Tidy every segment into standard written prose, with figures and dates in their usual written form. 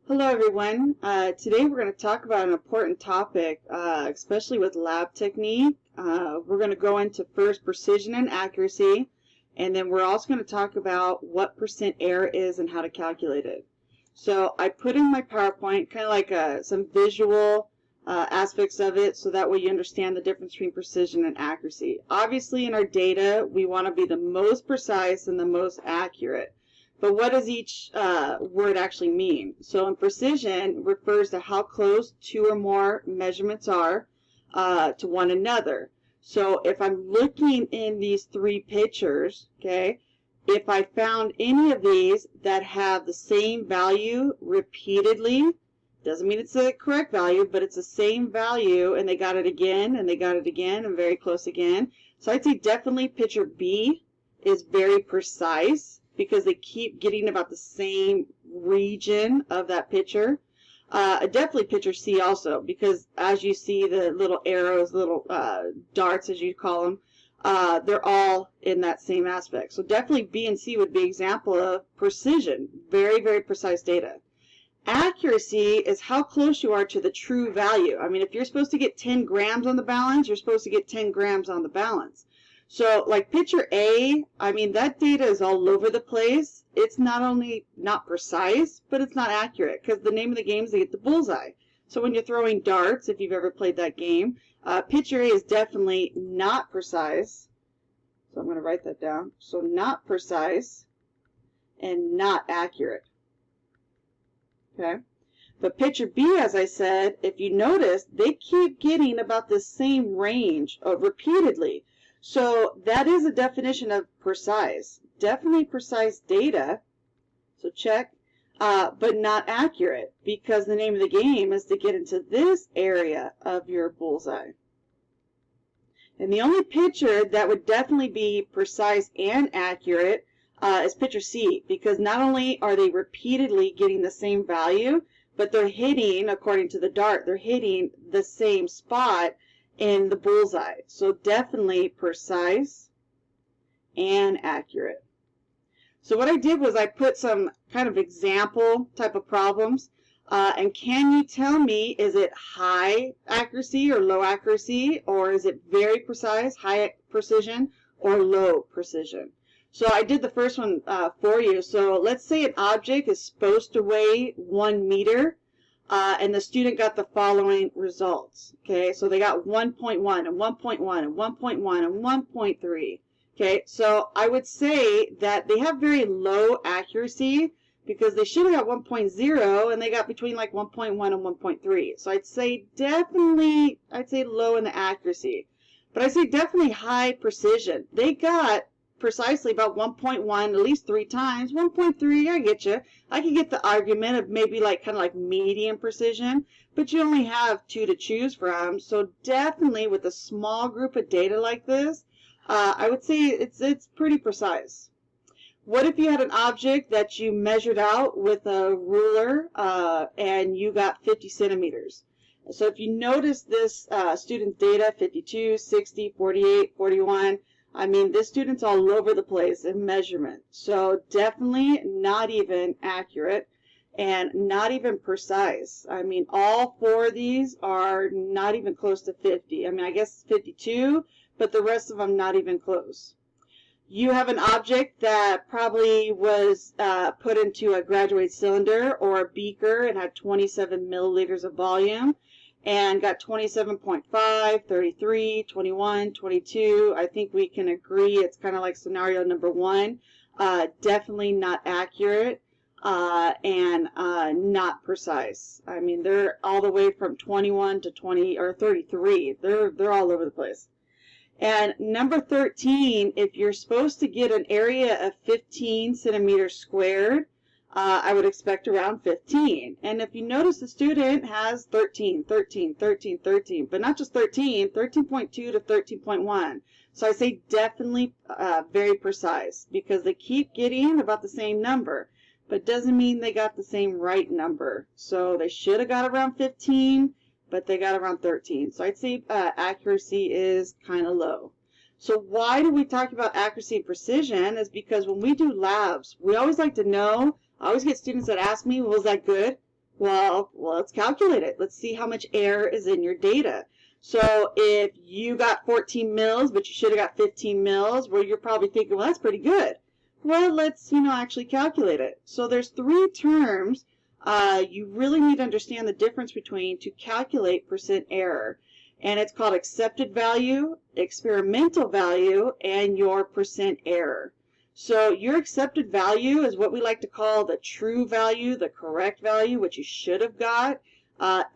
Hello everyone. Today we're going to talk about an important topic, especially with lab technique. We're going to go into first precision and accuracy, and then we're also going to talk about what percent error is and how to calculate it. So I put in my PowerPoint kind of like some visual aspects of it, so that way you understand the difference between precision and accuracy. Obviously in our data we want to be the most precise and the most accurate. But what does each word actually mean? So in precision refers to how close two or more measurements are to one another. So if I'm looking in these three pictures, okay, if I found any of these that have the same value repeatedly, doesn't mean it's the correct value, but it's the same value, and they got it again, and they got it again, and very close again. So I'd say definitely picture B is very precise, because they keep getting about the same region of that picture. Definitely picture C also, because as you see the little arrows, little darts as you call them, they're all in that same aspect. So definitely B and C would be an example of precision, very, very precise data. Accuracy is how close you are to the true value. I mean, if you're supposed to get 10 grams on the balance, you're supposed to get 10 grams on the balance. So like picture A, I mean, that data is all over the place. It's not only not precise, but it's not accurate, because the name of the game is to get the bullseye. So when you're throwing darts, if you've ever played that game, picture A is definitely not precise. So I'm going to write that down. So not precise and not accurate. Okay. But picture B, as I said, if you notice, they keep getting about the same range repeatedly. So that is a definition of precise. Definitely precise data, so check, but not accurate, because the name of the game is to get into this area of your bullseye. And the only picture that would definitely be precise and accurate is picture C, because not only are they repeatedly getting the same value, but they're hitting, according to the dart, they're hitting the same spot in the bullseye. So definitely precise and accurate. So what I did was I put some kind of example type of problems, and can you tell me, is it high accuracy or low accuracy, or is it very precise, high precision, or low precision? So I did the first one for you. So let's say an object is supposed to weigh 1 meter. And the student got the following results. Okay, so they got 1.1 and 1.1 and 1.1 and 1.3. Okay, so I would say that they have very low accuracy, because they should have got 1.0 and they got between like 1.1 and 1.3. So I'd say definitely, low in the accuracy. But I say definitely high precision. They got precisely about 1.1 at least 3 times. 1.3, I get you. I could get the argument of maybe like kind of like medium precision, but you only have 2 to choose from. So definitely with a small group of data like this, I would say it's pretty precise. What if you had an object that you measured out with a ruler and you got 50 centimeters? So if you notice this student's data, 52, 60, 48, 41, I mean, this student's all over the place in measurement. So definitely not even accurate and not even precise. I mean, all 4 of these are not even close to 50. I mean, I guess 52, but the rest of them not even close. You have an object that probably was put into a graduate cylinder or a beaker and had 27 milliliters of volume, and got 27.5, 33, 21, 22. I think we can agree it's kind of like scenario number 1. Definitely not accurate and not precise. I mean, they're all the way from 21 to 20 or 33. They're all over the place. And number 13, if you're supposed to get an area of 15 centimeters squared, I would expect around 15. And if you notice, the student has 13, 13, 13, 13, but not just 13, 13.2 to 13.1. So I say definitely very precise, because they keep getting about the same number, but doesn't mean they got the same right number. So they should have got around 15, but they got around 13. So I'd say accuracy is kind of low. So why do we talk about accuracy and precision? Is because when we do labs, we always like to know, I always get students that ask me, well, was that good? Well, let's calculate it. Let's see how much air is in your data. So if you got 14 mils, but you should have got 15 mils, well, you're probably thinking, well, that's pretty good. Well, let's, actually calculate it. So there's three terms you really need to understand the difference between to calculate percent error. And it's called accepted value, experimental value, and your percent error. So your accepted value is what we like to call the true value, the correct value, what you should have got,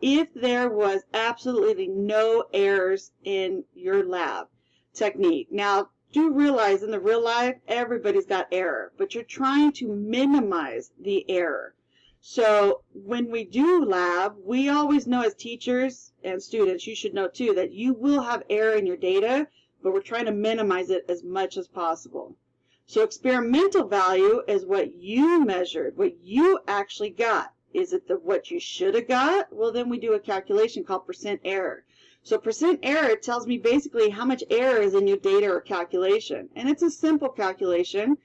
if there was absolutely no errors in your lab technique. Now, do realize in the real life, everybody's got error, but you're trying to minimize the error. So when we do lab, we always know as teachers and students, you should know too, that you will have error in your data, but we're trying to minimize it as much as possible. So experimental value is what you measured, what you actually got. Is it what you should have got? Well, then we do a calculation called percent error. So percent error tells me basically how much error is in your data or calculation. And it's a simple calculation.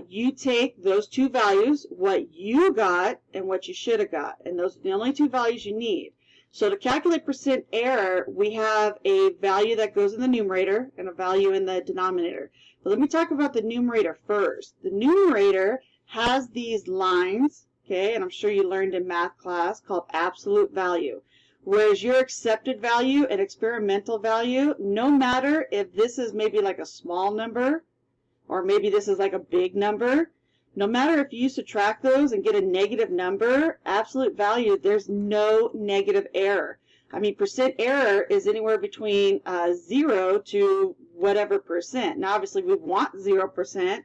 You take those two values, what you got and what you should have got. And those are the only two values you need. So to calculate percent error, we have a value that goes in the numerator and a value in the denominator. But let me talk about the numerator first. The numerator has these lines, okay, and I'm sure you learned in math class, called absolute value. Whereas your accepted value and experimental value, no matter if this is maybe like a small number, or maybe this is like a big number, no matter if you subtract those and get a negative number, absolute value, there's no negative error. I mean, percent error is anywhere between 0 to whatever percent. Now, obviously, we want 0%,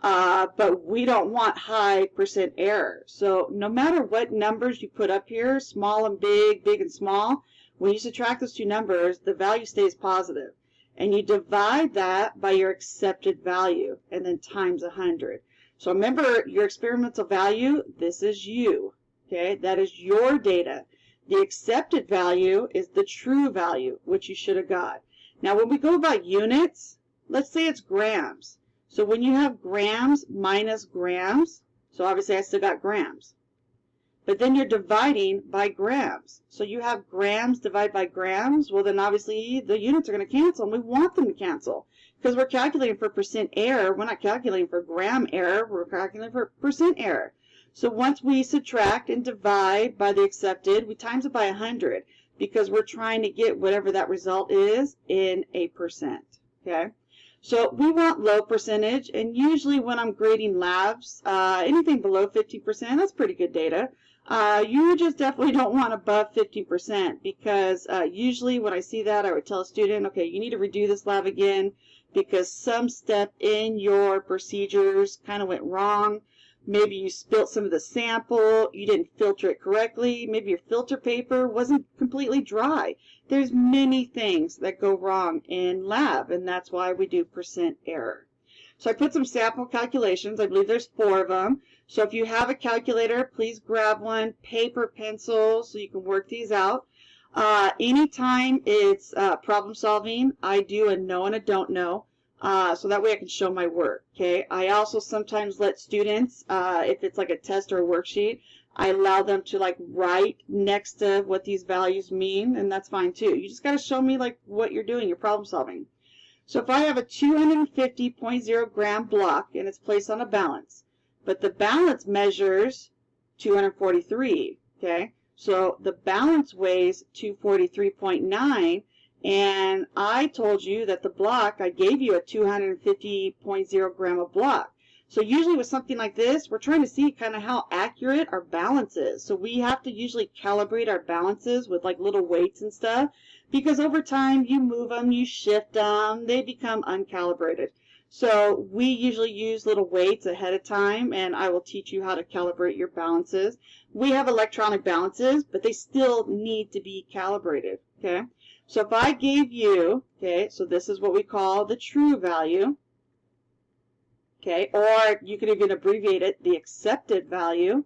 but we don't want high percent error. So no matter what numbers you put up here, small and big, big and small, when you subtract those two numbers, the value stays positive. And you divide that by your accepted value, and then times 100. So remember, your experimental value, this is you, okay? That is your data. The accepted value is the true value, which you should have got. Now, when we go about units, let's say it's grams. So when you have grams minus grams, so obviously I still got grams. But then you're dividing by grams. So you have grams divided by grams. Well, then obviously the units are going to cancel, and we want them to cancel. Because we're calculating for percent error. We're not calculating for gram error. We're calculating for percent error. So once we subtract and divide by the accepted, we times it by 100. Because we're trying to get whatever that result is in a percent. Okay? So we want low percentage. And usually when I'm grading labs, anything below 50%, that's pretty good data. You just definitely don't want above 50% because usually when I see that, I would tell a student, okay, you need to redo this lab again because some step in your procedures kind of went wrong. Maybe you spilt some of the sample, you didn't filter it correctly, maybe your filter paper wasn't completely dry. There's many things that go wrong in lab, and that's why we do percent error. So I put some sample calculations. I believe there's 4 of them. So if you have a calculator, please grab one, paper, pencil, so you can work these out. Anytime it's problem solving, I do a know and a don't know. So that way I can show my work, okay? I also sometimes let students, if it's like a test or a worksheet, I allow them to like write next to what these values mean, and that's fine too. You just got to show me like what you're doing, your problem solving. So if I have a 250.0 gram block and it's placed on a balance, but the balance measures 243, okay? So the balance weighs 243.9, and I told you that the block, I gave you a 250.0 gram of block. So usually with something like this, we're trying to see kind of how accurate our balance is. So we have to usually calibrate our balances with like little weights and stuff, because over time you move them, you shift them, they become uncalibrated. So we usually use little weights ahead of time, and I will teach you how to calibrate your balances. We have electronic balances, but they still need to be calibrated, okay? So if I gave you, okay, so this is what we call the true value, okay, or you could even abbreviate it, the accepted value,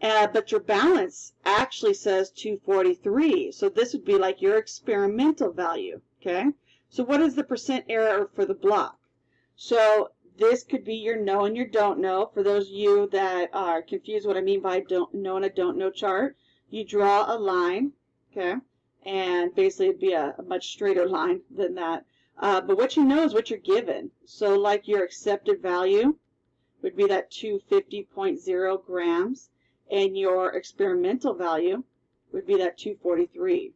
but your balance actually says 243, so this would be like your experimental value, okay? So what is the percent error for the block? So this could be your know and your don't know. For those of you that are confused what I mean by don't know and a don't know chart, you draw a line, okay? And basically it'd be a much straighter line than that. But what you know is what you're given. So like your accepted value would be that 250.0 grams, and your experimental value would be that 243.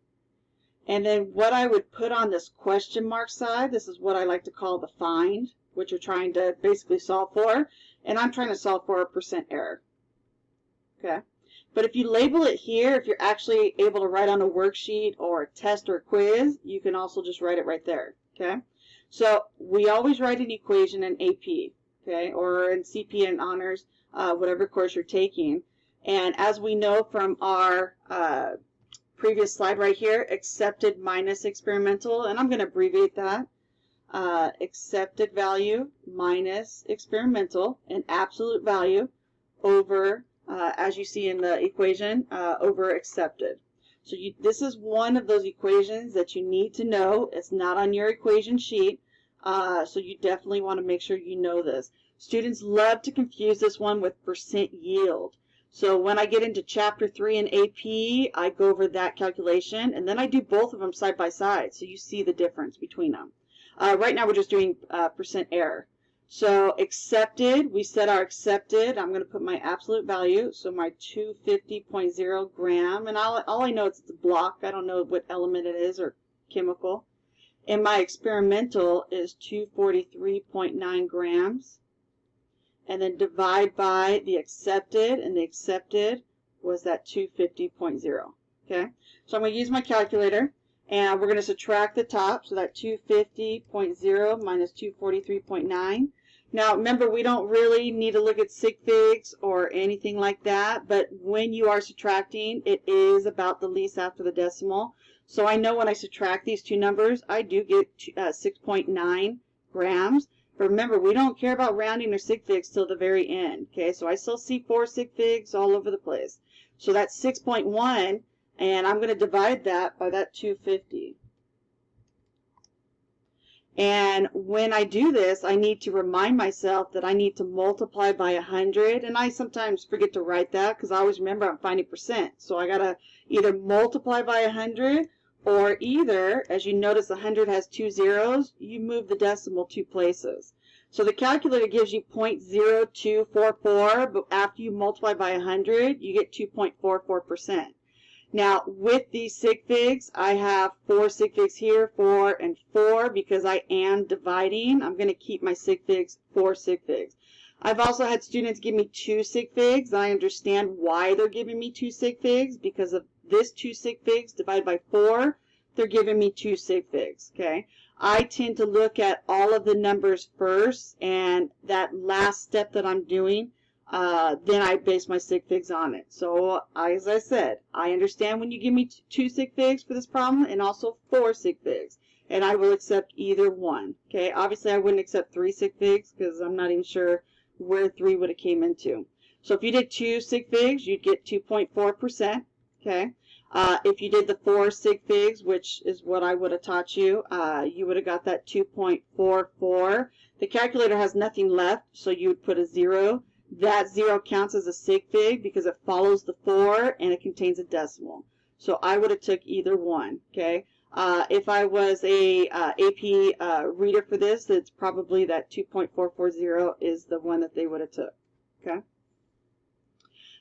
And then what I would put on this question mark side, this is what I like to call the find, which you're trying to basically solve for. And I'm trying to solve for a percent error. Okay. But if you label it here, if you're actually able to write on a worksheet or a test or a quiz, you can also just write it right there. Okay. So we always write an equation in AP, okay, or in CP and honors, whatever course you're taking. And as we know from our previous slide right here, accepted minus experimental, and I'm going to abbreviate that, accepted value minus experimental, and absolute value over, as you see in the equation, over accepted. So this is one of those equations that you need to know. It's not on your equation sheet, so you definitely want to make sure you know this. Students love to confuse this one with percent yield. So when I get into Chapter 3 in AP, I go over that calculation, and then I do both of them side by side, so you see the difference between them. Right now we're just doing percent error. So accepted, we set our accepted. I'm going to put my absolute value, so my 250.0 gram, and all I know is it's a block. I don't know what element it is or chemical. And my experimental is 243.9 grams. And then divide by the accepted, and the accepted was that 250.0. Okay, so I'm going to use my calculator, and we're going to subtract the top, so that 250.0 minus 243.9. Now remember, we don't really need to look at sig figs or anything like that, but when you are subtracting, it is about the least after the decimal. So I know when I subtract these two numbers, I do get 6.9 grams. But remember, we don't care about rounding or sig figs till the very end. Okay, so I still see 4 sig figs all over the place. So that's 6.1, and I'm going to divide that by that 250. And when I do this, I need to remind myself that I need to multiply by 100, and I sometimes forget to write that because I always remember I'm finding percent. So I got to either multiply by 100, or either, as you notice, 100 has 2 zeros, you move the decimal 2 places. So the calculator gives you 0.0244, but after you multiply by 100, you get 2.44%. Now, with these sig figs, I have 4 sig figs here, 4 and 4, because I am dividing. I'm going to keep my sig figs 4 sig figs. I've also had students give me 2 sig figs. I understand why they're giving me 2 sig figs, because of this 2 sig figs divided by 4, they're giving me 2 sig figs, okay? I tend to look at all of the numbers first, and that last step that I'm doing, then I base my sig figs on it. So, as I said, I understand when you give me 2 sig figs for this problem, and also 4 sig figs, and I will accept either one, okay? Obviously, I wouldn't accept 3 sig figs, because I'm not even sure where 3 would have came into. So if you did 2 sig figs, you'd get 2.4%, okay? If you did the 4 sig figs, which is what I would have taught you, you would have got that 2.44. The calculator has nothing left, so you would put a 0. That 0 counts as a sig fig because it follows the 4 and it contains a decimal. So I would have took either one, okay? If I was a AP reader for this, it's probably that 2.440 is the one that they would have took, okay?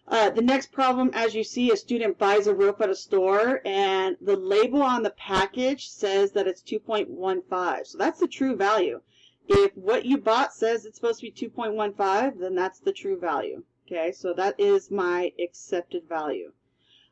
The next problem, as you see, a student buys a rope at a store, and the label on the package says that it's 2.15. So that's the true value. If what you bought says it's supposed to be 2.15, then that's the true value. Okay, so that is my accepted value.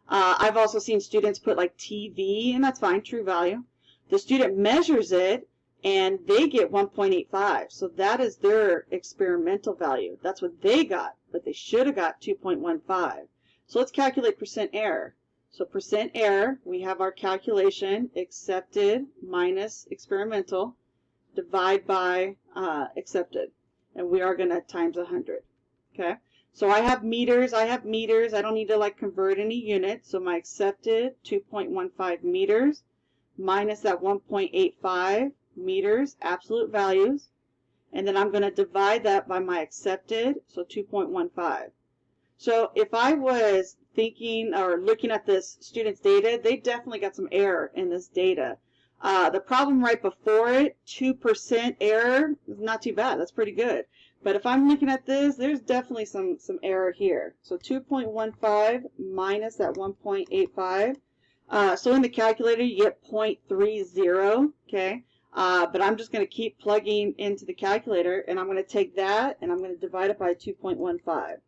I've also seen students put like TV, and that's fine, true value. The student measures it, and they get 1.85. So that is their experimental value. That's what they got, but they should have got 2.15. So let's calculate percent error. So percent error, we have our calculation, accepted minus experimental, divide by accepted. And we are going to times 100. Okay? So I have meters. I don't need to like convert any units. So my accepted, 2.15 meters, minus that 1.85 meters, absolute values, and then I'm going to divide that by my accepted, so 2.15. So if I was thinking or looking at this student's data, they definitely got some error in this data. The problem right before it, 2% error, is not too bad. That's pretty good. But if I'm looking at this, there's definitely some error here. So 2.15 minus that 1.85. So in the calculator, you get 0.30, okay? But I'm just going to keep plugging into the calculator, and I'm going to take that, and I'm going to divide it by 2.15.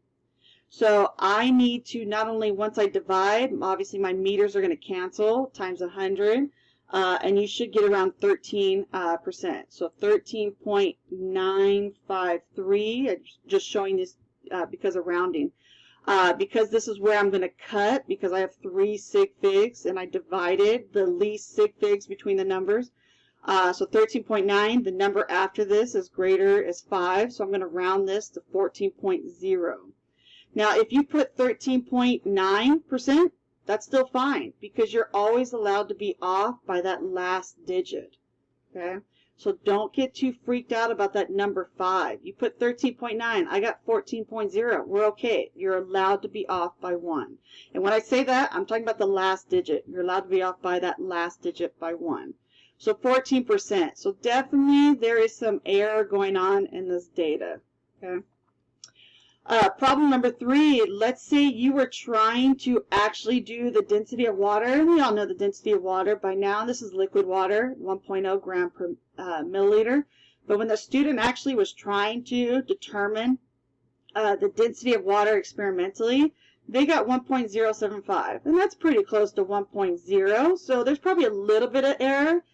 So I need to not only, once I divide, obviously my meters are going to cancel, times 100, and you should get around 13%. So 13.953, just showing this because of rounding. Because this is where I'm going to cut, because I have 3 sig figs, and I divided the least sig figs between the numbers. So 13.9, the number after this is greater is 5, so I'm going to round this to 14.0. Now, if you put 13.9%, that's still fine, because you're always allowed to be off by that last digit, okay? So don't get too freaked out about that number 5. You put 13.9, I got 14.0. We're okay. You're allowed to be off by 1. And when I say that, I'm talking about the last digit. You're allowed to be off by that last digit by 1. So 14%. So definitely there is some error going on in this data, okay? Problem number 3, let's say you were trying to actually do the density of water. We all know the density of water by now. This is liquid water, 1.0 gram per milliliter. But when the student actually was trying to determine the density of water experimentally, they got 1.075. And that's pretty close to 1.0. So there's probably a little bit of error.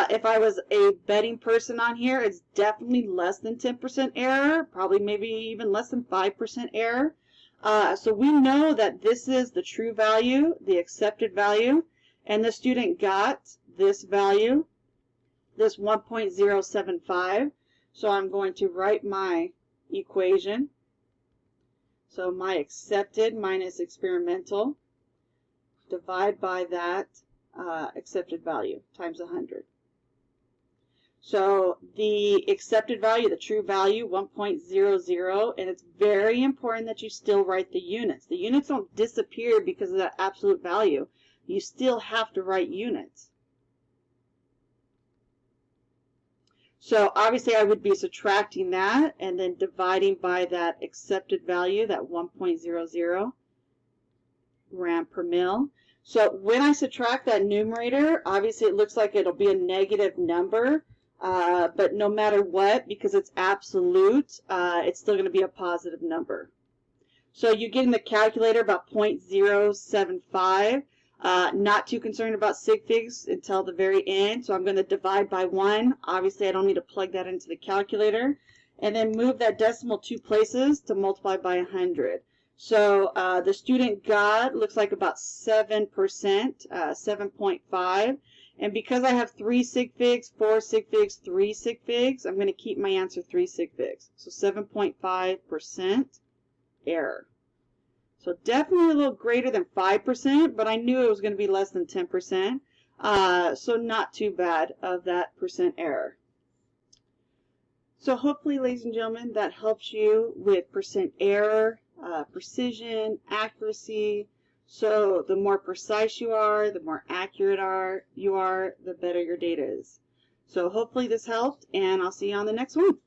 If I was a betting person on here, it's definitely less than 10% error, probably maybe even less than 5% error. So we know that this is the true value, the accepted value, and the student got this value, this 1.075. So I'm going to write my equation. So my accepted minus experimental, divide by that accepted value times 100. So the accepted value, the true value, 1.00, and it's very important that you still write the units. The units don't disappear because of that absolute value. You still have to write units. So obviously I would be subtracting that and then dividing by that accepted value, that 1.00 gram per mil. So when I subtract that numerator, obviously it looks like it'll be a negative number, but no matter what, because it's absolute, it's still going to be a positive number. So you get in the calculator about 0.075. Not too concerned about sig figs until the very end, so I'm going to divide by 1. Obviously I don't need to plug that into the calculator. And then move that decimal 2 places to multiply by 100. So the student got, looks like about 7%, 7.5. And because I have 3 sig figs, 4 sig figs, 3 sig figs, I'm going to keep my answer 3 sig figs. So 7.5% error. So definitely a little greater than 5%, but I knew it was going to be less than 10%. So not too bad of that percent error. So hopefully, ladies and gentlemen, that helps you with percent error, precision, accuracy. So the more precise you are, the more accurate you are, the better your data is. So hopefully this helped, and I'll see you on the next one.